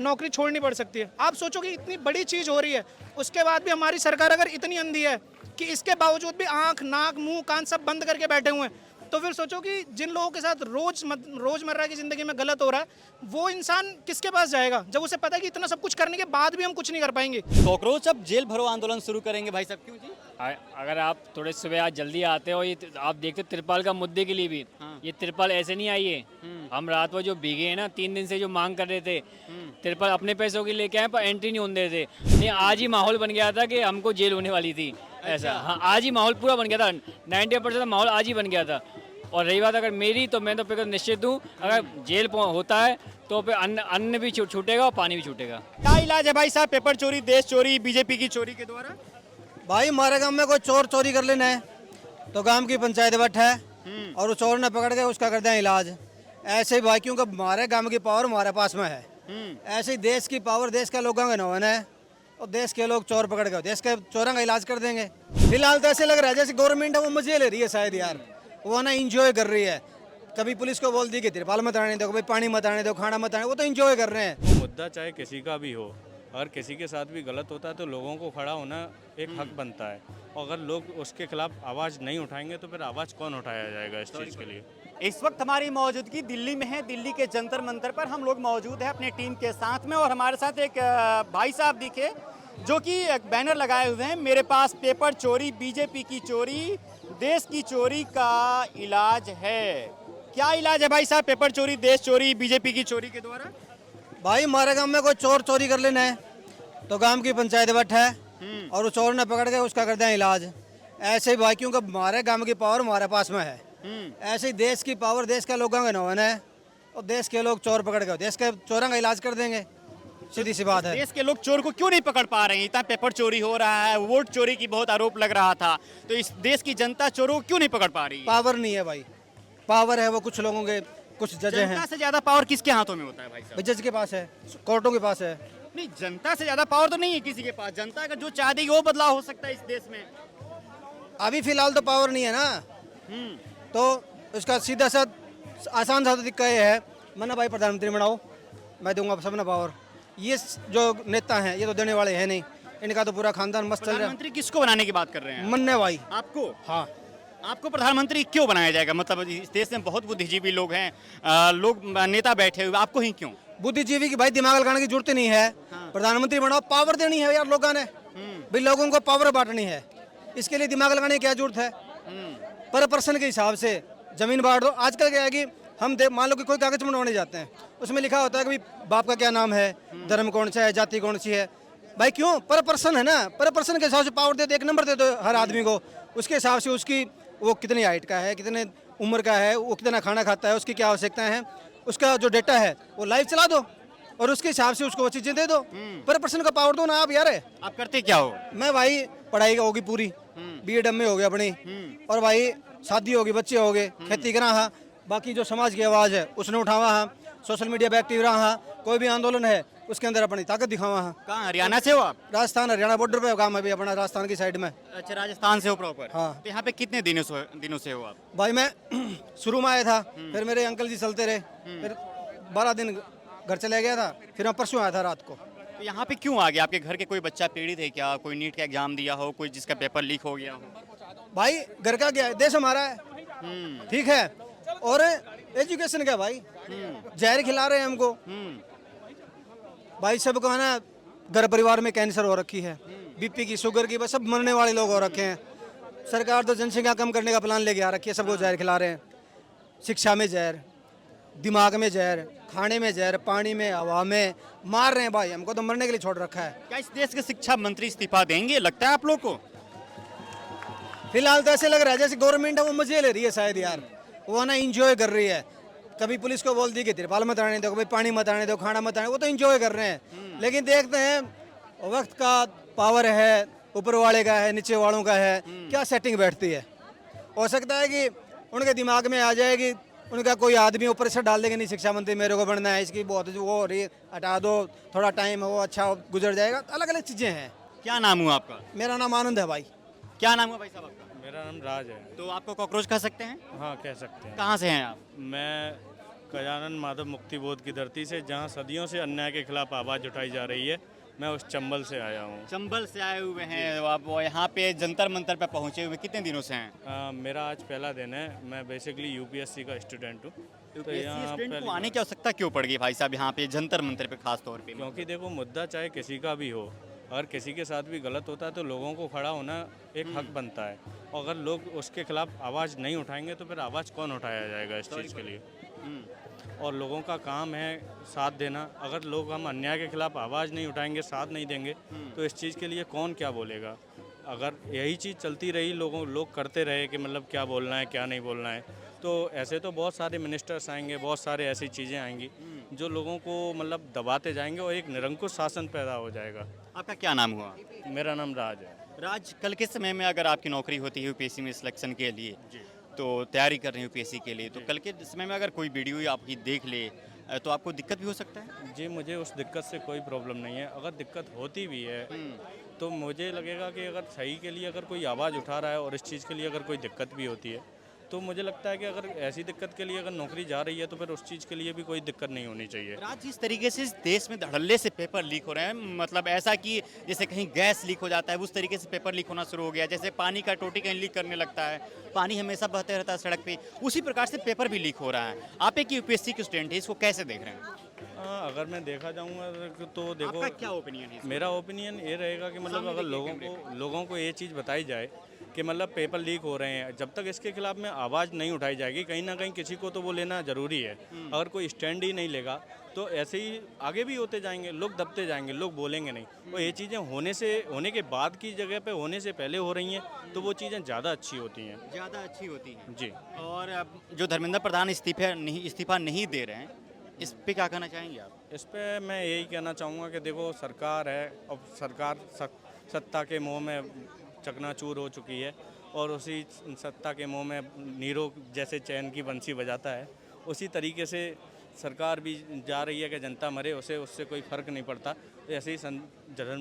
नौकरी छोड़नी पड़ सकती है। आप सोचो कि इतनी बड़ी चीज़ हो रही है, उसके बाद भी हमारी सरकार अगर इतनी अंधी है कि इसके बावजूद भी आँख, नाक, मुंह, कान सब बंद करके बैठे हुए हैं, तो फिर सोचो कि जिन लोगों के साथ रोज़मर्रा की ज़िंदगी में गलत हो रहा है, वो इंसान किसके पास जाएगा जब उसे पता है कि इतना सब कुछ करने के बाद भी हम कुछ नहीं कर पाएंगे। कॉकरोच अब जेल भरो आंदोलन शुरू करेंगे भाई साहब, क्यों जी? अगर आप थोड़े सुबह आज जल्दी आते हो, ये आप देखते हो तिरपाल का मुद्दे के लिए भी, हाँ। ये तिरपाल ऐसे नहीं आई है। हम रात को जो भीगे हैं ना, 3 दिन से जो मांग कर रहे थे, तिरपाल अपने पैसों की लेके आए पर एंट्री नहीं होने दे थे। नहीं, आज ही माहौल बन गया था कि हमको जेल होने वाली थी ऐसा। हाँ, आज ही माहौल पूरा बन गया था, 90% माहौल आज ही बन गया था। और रही बात अगर मेरी, तो मैं तो फिर निश्चित हूँ अगर जेल होता है तो फिर अन्न भी छूटेगा और पानी भी छूटेगा। क्या इलाज है भाई साहब पेपर चोरी, देश चोरी, बीजेपी की चोरी के द्वारा? भाई हमारे गांव में कोई चोर चोरी कर लेना है तो गांव की पंचायत बैठा है और वो चोर ने पकड़ के उसका करते हैं इलाज। ऐसे ही भाई क्योंकि हमारे गांव की पावर हमारे पास में है, ऐसे ही देश की पावर देश के लोगों के नौन है और देश के लोग चोर पकड़ के देश के चोरों का इलाज कर देंगे। फिलहाल तो ऐसे लग रहा है जैसे गवर्नमेंट है वो मजे ले रही है शायद यार, वो ना इंजॉय कर रही है। कभी पुलिस को बोल दी कि तिरपाल मत आने दो, कभी पानी मत आने दो, खाना मत आने, वो तो इंजॉय कर रहे हैं। मुद्दा चाहे किसी का भी हो, अगर किसी के साथ भी गलत होता है तो लोगों को खड़ा होना एक हक बनता है। और अगर लोग उसके खिलाफ आवाज़ नहीं उठाएंगे तो फिर आवाज़ कौन उठाया जाएगा इस चीज़ के लिए। इस वक्त हमारी मौजूदगी दिल्ली में है। दिल्ली के जंतर मंतर पर हम लोग मौजूद हैं अपनी टीम के साथ में, और हमारे साथ एक भाई साहब दिखे जो कि एक बैनर लगाए हुए हैं, मेरे पास पेपर चोरी, बीजेपी की चोरी, देश की चोरी का इलाज है। क्या इलाज है भाई साहब पेपर चोरी, देश चोरी, बीजेपी की चोरी के द्वारा? भाई हमारे गांव में कोई चोर चोरी कर लेना है तो गांव की पंचायत बैठा है और वो चोर ने पकड़ के उसका करते हैं इलाज। ऐसे ही भाई क्योंकि हमारे गांव की पावर हमारे पास में है, ऐसे ही देश की पावर देश के लोगों के नौन है और देश के लोग चोर पकड़ के देश के चोरों का इलाज कर देंगे। सीधी सी बात है। देश के लोग चोर को क्यों नहीं पकड़ पा रहे हैं? इतना पेपर चोरी हो रहा है, वोट चोरी की बहुत आरोप लग रहा था, तो इस देश की जनता चोरों को क्यों नहीं पकड़ पा रही है? पावर नहीं है भाई, पावर है वो कुछ लोगों के, कुछ जज हैं। जनता से ज्यादा पावर किसके हाथों में होता है भाई साहब? जज के पास है, कोर्टों के पास है। नहीं, जनता से ज्यादा पावर तो नहीं है किसी के पास। जनता अगर जो चाह देगी वो बदलाव हो सकता है इस देश में। अभी फिलहाल तो पावर नहीं है ना, तो उसका सीधा सा आसान सा तरीका ये है, मना भाई प्रधानमंत्री बनाओ, मैं दूंगा सबने पावर। ये जो नेता हैं ये तो देने वाले हैं नहीं, इनका तो पूरा खानदान मस्त चल रहा है। प्रधानमंत्री किसको बनाने की बात कर रहे हैं? मन्ने भाई आपको? हाँ, आपको प्रधानमंत्री क्यों बनाया जाएगा? मतलब इस देश में बहुत बुद्धिजीवी लोग हैं, लोग नेता बैठे हुए, आपको ही क्यों? बुद्धिजीवी की भाई दिमाग लगाने की जरूरत नहीं है। प्रधानमंत्री बनाओ, पावर देनी है यार लोगों ने, भाई लोगों को पावर बांटनी है, इसके लिए दिमाग लगाने की क्या जरूरत है? पर पर्सन के हिसाब से जमीन बांट दो। आजकल क्या है कि हम मान लो कि कोई कागज बनवाने जाते हैं, उसमें लिखा होता है कि भाई बाप का क्या नाम है, धर्म कौन सा है, जाति कौन सी है। भाई क्यों? पर पर्सन है ना, पर पर्सन के हिसाब से पावर दे दो, एक नंबर दे दो हर आदमी को, उसके हिसाब से उसकी वो कितनी हाइट का है, कितने उम्र का है, वो कितना खाना खाता है, उसकी क्या आवश्यकताएं हैं, उसका जो डेटा है वो लाइव चला दो और उसके हिसाब से उसको वो चीजें दे दो। पर पर्सन का पावर दो ना आप यार। आप करते क्या हो? मैं भाई पढ़ाई होगी पूरी, BEd में हो गया अपनी, और भाई शादी होगी, बच्चे हो गए, खेती करा हाँ, बाकी जो समाज की आवाज़ है उसने उठावा हाँ, सोशल मीडिया पे एक्टिव रहा हाँ, कोई भी आंदोलन है उसके अंदर अपनी ताकत दिखावा हाँ। कहाँ, हरियाणा से हो आप? राजस्थान हरियाणा बॉर्डर पे काम है अभी अपना, राजस्थान की साइड में। अच्छा, राजस्थान से हो प्रॉपर? हाँ। तो यहाँ पे कितने दिनों से हो आप? भाई मैं शुरू में आया था, फिर मेरे अंकल जी चलते रहे, फिर 12 दिन घर चले गया था, फिर मैं परसों आया था रात को। तो यहाँ पे क्यों आ गया? आपके घर के कोई बच्चा पीड़ित है क्या? कोई नीट का एग्जाम दिया हो, कोई जिसका पेपर लीक हो गया हो? भाई घर का क्या है, देश हमारा है, ठीक है, और एजुकेशन क्या भाई, जहर खिला रहे हैं हमको भाई। सबको है ना घर परिवार में कैंसर हो रखी है, BP की, शुगर की, बस सब मरने वाले लोग हो रखे हैं। सरकार तो जनसंख्या कम करने का प्लान लेके आ रखी है, सबको जहर खिला रहे हैं। शिक्षा में जहर, दिमाग में जहर, खाने में जहर, पानी में, हवा में, मार रहे हैं भाई, हमको तो मरने के लिए छोड़ रखा है। क्या इस देश के शिक्षा मंत्री इस्तीफा देंगे, लगता है आप लोग को? फिलहाल तो ऐसे लग रहा है जैसे गवर्नमेंट है वो मजे ले रही है शायद यार, वो ना इंजॉय कर रही है। कभी पुलिस को बोल दी कि तिरपाल मत आने दो, कभी पानी मत आने दो, खाना मत आने, वो तो इंजॉय कर रहे हैं। लेकिन देखते हैं वक्त का पावर है, ऊपर वाले का है, नीचे वालों का है, क्या सेटिंग बैठती है। हो सकता है कि उनके दिमाग में आ जाएगी, उनका कोई आदमी ऊपर से डाल देंगे नहीं शिक्षा मंत्री मेरे को बनना है, इसकी बहुत वो हो रही है, हटा दो, थोड़ा टाइम है वो अच्छा गुजर जाएगा। अलग अलग चीज़ें हैं। क्या नाम हुआ आपका? मेरा नाम आनंद है भाई। क्या नाम हुआ भाई साहब आपका? मेरा नाम राज है। तो आपको कॉकरोच कह सकते हैं? हाँ, कह सकते हैं। कहाँ से हैं आप? मैं गजानन माधव मुक्ति बोध की धरती से, जहाँ सदियों से अन्याय के खिलाफ आवाज़ उठाई जा रही है। मैं उस चंबल से आया हूँ। चंबल से आए हुए हैं आप, वो यहाँ पे जंतर मंतर पे पहुँचे हुए कितने दिनों से हैं? मेरा आज पहला दिन है। मैं बेसिकली यूपीएससी का स्टूडेंट हूँ। तो यहाँ स्टूडेंट को पहली आने की आवश्यकता क्यों पड़ गई भाई साहब यहाँ पे जंतर मंतर पे खास तौर पे? क्योंकि देखो, मुद्दा चाहे किसी का भी हो, अगर किसी के साथ भी गलत होता है तो लोगों को खड़ा होना एक हक बनता है। और अगर लोग उसके खिलाफ आवाज़ नहीं उठाएंगे तो फिर आवाज़ कौन उठाया जाएगा इस चीज़ के लिए। और लोगों का काम है साथ देना। अगर लोग हम अन्याय के खिलाफ आवाज़ नहीं उठाएंगे, साथ नहीं देंगे, तो इस चीज़ के लिए कौन क्या बोलेगा। अगर यही चीज़ चलती रही, लोग करते रहे कि मतलब क्या बोलना है क्या नहीं बोलना है, तो ऐसे तो बहुत सारे मिनिस्टर्स आएंगे, बहुत सारे ऐसी चीज़ें आएंगी जो लोगों को मतलब दबाते जाएंगे और एक निरंकुश शासन पैदा हो जाएगा। आपका क्या नाम हुआ? मेरा नाम राज है। राज, कल के समय में अगर आपकी नौकरी होती है यूपीएससी में सिलेक्शन के लिए, तो तैयारी कर रहे हैं यूपीएससी के लिए, तो कल के समय में अगर कोई वीडियो आपकी देख ले तो आपको दिक्कत भी हो सकता है? जी, मुझे उस दिक्कत से कोई प्रॉब्लम नहीं है। अगर दिक्कत होती भी है तो मुझे लगेगा कि अगर सही के लिए अगर कोई आवाज़ उठा रहा है और इस चीज़ के लिए अगर कोई दिक्कत भी होती है, तो मुझे लगता है कि अगर ऐसी दिक्कत के लिए अगर नौकरी जा रही है तो फिर उस चीज़ के लिए भी कोई दिक्कत नहीं होनी चाहिए। राज, जिस तरीके से इस देश में धड़ल्ले से पेपर लीक हो रहे हैं, मतलब ऐसा कि जैसे कहीं गैस लीक हो जाता है उस तरीके से पेपर लीक होना शुरू हो गया, जैसे पानी का टोटी कहीं लीक करने लगता है, पानी हमेशा बहते रहता है सड़क पे, उसी प्रकार से पेपर भी लीक हो रहा है। आप एक यूपीएससी के स्टूडेंट है, इसको कैसे देख रहे हैं? अगर मैं देखा जाऊँगा तो देखो, आपका क्या ओपिनियन है? मेरा ओपिनियन ये रहेगा कि मतलब अगर लोगों को ये चीज़ बताई जाए कि मतलब पेपर लीक हो रहे हैं, जब तक इसके खिलाफ में आवाज़ नहीं उठाई जाएगी, कहीं ना कहीं किसी को तो वो लेना ज़रूरी है। अगर कोई स्टैंड ही नहीं लेगा तो ऐसे ही आगे भी होते जाएंगे, लोग दबते जाएंगे, लोग बोलेंगे नहीं। और ये चीज़ें होने के बाद की जगह पे होने से पहले हो रही हैं तो वो चीज़ें ज़्यादा अच्छी होती हैं। ज़्यादा अच्छी होती है जी। और अब जो धर्मेंद्र प्रधान इस्तीफा नहीं दे रहे हैं, इस पे क्या कहना चाहेंगे आप? इस पे मैं यही कहना चाहूँगा कि देखो, सरकार है और सरकार सत्ता के मोह में चकनाचूर हो चुकी है और उसी सत्ता के मोह में नीरो जैसे चैन की बंसी बजाता है, उसी तरीके से सरकार भी जा रही है कि जनता मरे, उससे कोई फ़र्क नहीं पड़ता। ऐसे ही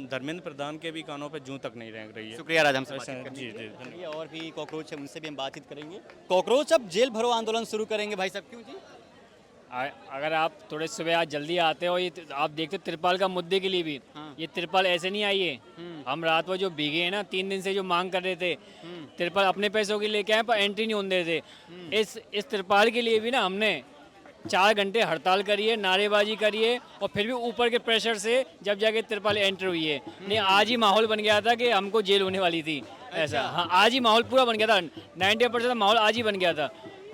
धर्मेंद्र प्रधान के भी कानों पे जूं तक नहीं रेंग रही है। शुक्रिया राज, हमसे बातचीत करने जी के लिए। जी। चलिए, और भी कॉकरोच है, उनसे भी हम बातचीत करेंगे। कॉकरोच अब जेल भरो आंदोलन शुरू करेंगे भाई साहब, क्यों जी? अगर आप थोड़े सुबह आज जल्दी आते हो, ये आप देखते हो तिरपाल का मुद्दे के लिए भी, ये तिरपाल ऐसे नहीं आई है। हम रात को जो भीगे हैं ना, 3 दिन से जो मांग कर रहे थे, तिरपाल अपने पैसों के लेके आए पर एंट्री नहीं होने दे थे। इस तिरपाल के लिए भी ना हमने 4 घंटे हड़ताल करी है, नारेबाजी करी है, और फिर भी ऊपर के प्रेशर से जब जाके तिरपाल एंटर हुई है। नहीं, आज ही माहौल बन गया था कि हमको जेल होने वाली थी, ऐसा। हाँ, आज ही माहौल पूरा बन गया था, 90% माहौल आज ही बन गया था।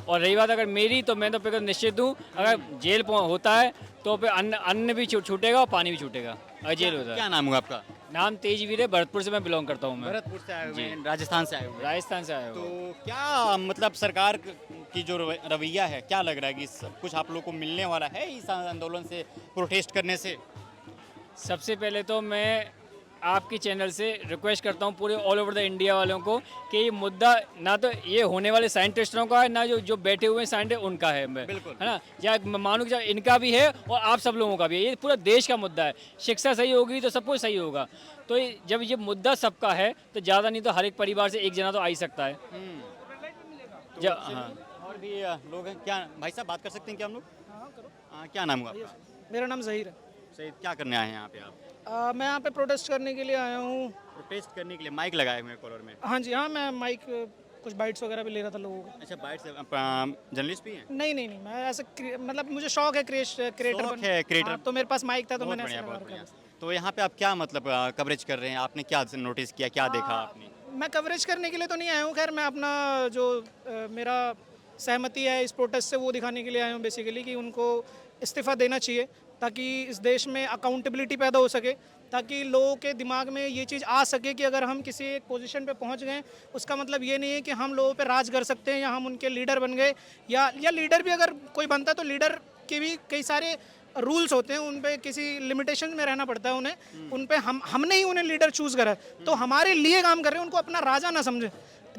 और रही बात अगर मेरी, तो मैं तो फिर निश्चित हूँ, अगर जेल होता है तो फिर अन्न भी छूटेगा और पानी भी छूटेगा, अगर जेल होता है। क्या नाम हुआ आपका? नाम तेजवीर है, भरतपुर से मैं बिलोंग करता हूँ। मैं भरतपुर से आए हुए हैं, राजस्थान से आए हुए हैं। राजस्थान से आया तो हूँ। क्या मतलब सरकार की जो रवैया है, क्या लग रहा है कि कुछ आप लोग को मिलने वाला है इस आंदोलन से, प्रोटेस्ट करने से? सबसे पहले तो मैं आपकी चैनल से रिक्वेस्ट करता हूँ पूरे ऑल ओवर द इंडिया वालों को कि ये मुद्दा ना तो ये होने वाले साइंटिस्टों का है, ना जो बैठे हुए साइंटिस्ट उनका है, बिल्कुल। है ना, या मानो कि इनका भी है और आप सब लोगों का भी है। ये पूरा देश का मुद्दा है। शिक्षा सही होगी तो सब कुछ सही होगा। तो जब ये मुद्दा सबका है तो ज़्यादा नहीं तो हर एक परिवार से एक जना तो आ ही सकता है। हाँ, और भी लोग हैं क्या? भाई साहब, बात कर सकते हैं क्या हम लोग? क्या नाम हुआ आपका? मेरा नाम जहीर है। सही, क्या करने आए हैं यहाँ पे आप? मैं यहाँ पे प्रोटेस्ट करने के लिए आया हूँ। प्रोटेस्ट करने के लिए माइक लगाए हुए हैं कॉलर में? हाँ जी, हाँ, मैं माइक कुछ बाइट्स वगैरह भी ले रहा था लोगों को। अच्छा, बाइट से जर्नलिस्ट भी हैं? नहीं, मैं ऐसे मतलब मुझे शौक है क्रिएटर। तो मेरे पास माइक था तो मैंने ऐसे लगा बहुत रखा बढ़िया। था। तो यहाँ पे आप क्या मतलब कवरेज कर रहे हैं? आपने क्या नोटिस किया, क्या देखा आपने? मैं कवरेज करने के लिए तो नहीं आया हूँ, खैर मैं अपना जो मेरा सहमति है इस प्रोटेस्ट से वो दिखाने के लिए आया हूँ बेसिकली, कि उनको इस्तीफ़ा देना चाहिए ताकि इस देश में अकाउंटेबिलिटी पैदा हो सके, ताकि लोगों के दिमाग में ये चीज़ आ सके कि अगर हम किसी एक पोजीशन पे पहुंच गए, उसका मतलब ये नहीं है कि हम लोगों पे राज कर सकते हैं या हम उनके लीडर बन गए, या लीडर भी अगर कोई बनता है तो लीडर के भी कई सारे रूल्स होते हैं, उन पे किसी लिमिटेशन में रहना पड़ता है उन्हें, उन पे हमने ही उन्हें लीडर चूज़ करा है, तो हमारे लिए काम कर रहे हैं, उनको अपना राजा ना समझे।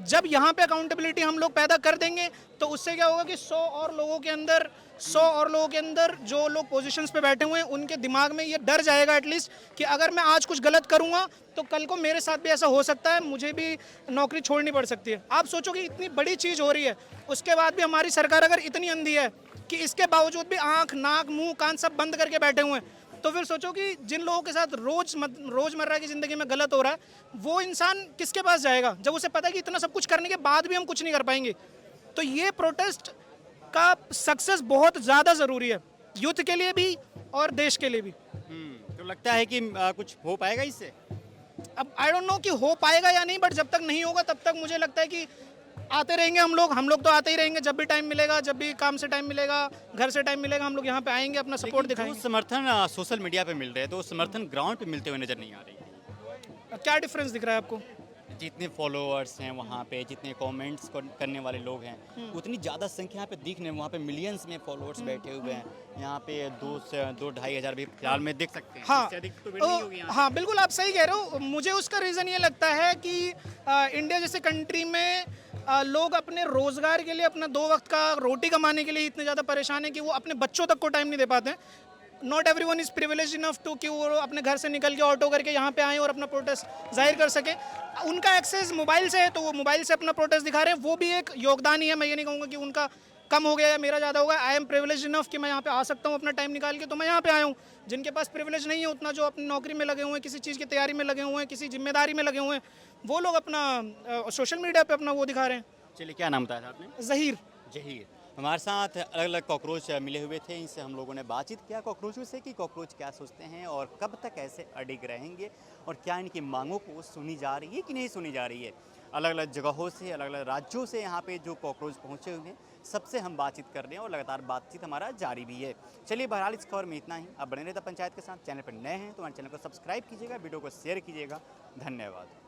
जब यहाँ पे अकाउंटेबिलिटी हम लोग पैदा कर देंगे तो उससे क्या होगा कि 100 और लोगों के अंदर जो लोग पोजीशंस पे बैठे हुए हैं उनके दिमाग में ये डर जाएगा एटलीस्ट कि अगर मैं आज कुछ गलत करूँगा तो कल को मेरे साथ भी ऐसा हो सकता है, मुझे भी नौकरी छोड़नी पड़ सकती है। आप सोचो कि इतनी बड़ी चीज़ हो रही है, उसके बाद भी हमारी सरकार अगर इतनी अंधी है कि इसके बावजूद भी आंख नाक मुंह कान सब बंद करके बैठे हुए हैं। तो फिर सोचो कि जिन लोगों के साथ रोजमर्रा की ज़िंदगी में गलत हो रहा है, वो इंसान किसके पास जाएगा जब उसे पता है कि इतना सब कुछ करने के बाद भी हम कुछ नहीं कर पाएंगे। तो ये प्रोटेस्ट का सक्सेस बहुत ज़्यादा ज़रूरी है, यूथ के लिए भी और देश के लिए भी। तो लगता है कि कुछ हो पाएगा इससे? अब आई डोंट नो कि हो पाएगा या नहीं, बट जब तक नहीं होगा तब तक मुझे लगता है कि आते रहेंगे हम लोग तो आते ही रहेंगे। जब भी टाइम मिलेगा, जब भी काम से टाइम मिलेगा, घर से टाइम मिलेगा, हम लोग यहाँ पे आएंगे, अपना सपोर्ट लेकिन दिखाएंगे। जो समर्थन सोशल मीडिया पे मिल रहे हैं तो समर्थन ग्राउंड पे मिलते हुए नजर नहीं आ रही। क्या डिफरेंस दिख रहा है आपको? जितने फॉलोअर्स हैं वहाँ पे, जितने कमेंट्स करने वाले लोग हैं, उतनी ज़्यादा संख्या यहाँ पे दिख नहीं। वहाँ पे मिलियंस में फॉलोअर्स बैठे हुए हैं। यहाँ पे 2-2.5 हज़ार भी फिलहाल में देख सकते हैं। हाँ इससे अधिक तो भीड़ नहीं होगी यहाँ। हाँ बिल्कुल, आप सही कह रहे हो। मुझे उसका रीज़न ये लगता है कि इंडिया जैसे कंट्री में लोग अपने रोज़गार के लिए, अपना 2 वक्त का रोटी कमाने के लिए इतने ज़्यादा परेशान हैं कि वो अपने बच्चों तक को टाइम नहीं दे पाते हैं। Not every one is privilege enough to कि वो अपने घर से निकल के ऑटो करके यहाँ पे आएँ और अपना प्रोटेस्ट जाहिर कर सकें। उनका एक्सेस मोबाइल से है तो वो मोबाइल से अपना प्रोटेस्ट दिखा रहे हैं, वो भी एक योगदान ही है। मैं ये नहीं कहूँगा कि उनका कम हो गया या मेरा ज़्यादा होगा। आई एम प्रिविलेज इनफ कि मैं यहाँ पे आ सकता हूँ अपना टाइम निकाल के, तो मैं यहाँ पे आया हूँ। जिनके पास प्रिविलेज नहीं है उतना, जो अपनी नौकरी में लगे हुए हैं, किसी चीज़ की तैयारी में लगे हुए हैं, किसी जिम्मेदारी में लगे हुए हैं, वो लोग अपना सोशल मीडिया पे अपना वो दिखा रहे हैं। चलिए, क्या नाम बताया था आपने? ज़हीर। जहीर। हमारे साथ अलग अलग कॉकरोच मिले हुए थे, इनसे हम लोगों ने बातचीत किया कॉकरोचों से कि कॉकरोच क्या सोचते हैं और कब तक ऐसे अडिग रहेंगे और क्या इनकी मांगों को सुनी जा रही है कि नहीं सुनी जा रही है। अलग अलग जगहों से, अलग अलग राज्यों से यहाँ पे जो कॉकरोच पहुँचे हुए हैं, सबसे हम बातचीत कर रहे हैं और लगातार बातचीत हमारा जारी भी है। चलिए, बहरहाल इस खबर में इतना ही। आप बने रहते पंचायत के साथ। चैनल पर नए हैं तो हमारे चैनल को सब्सक्राइब कीजिएगा, वीडियो को शेयर कीजिएगा। धन्यवाद।